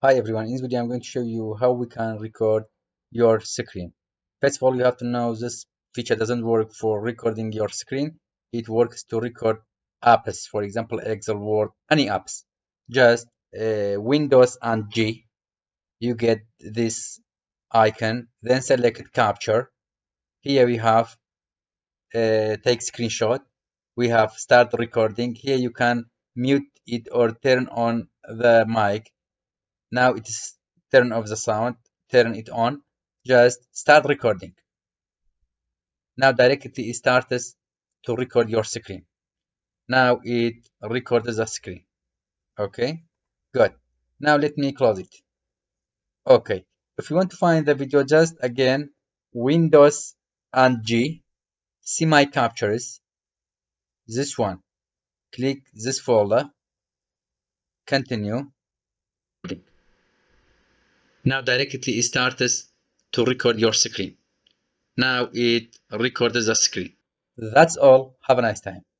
Hi everyone, in this video I'm going to show you how we can record your screen. First of all, you have to know this feature doesn't work for recording your screen. It works to record apps, for example, Excel, Word, any apps. Just Windows and G, you get this icon, then select capture. Here we have take screenshot. We have start recording. Here you can mute it or turn on the mic. Now it is turn off the sound, turn it on, just start recording. Now directly it starts to record your screen. Now it records the screen. Okay, good. Now let me close it. Okay, if you want to find the video, just again, Windows and G, see my captures, this one, click this folder, continue. Now directly it starts to record your screen. Now it records the screen. That's all. Have a nice time.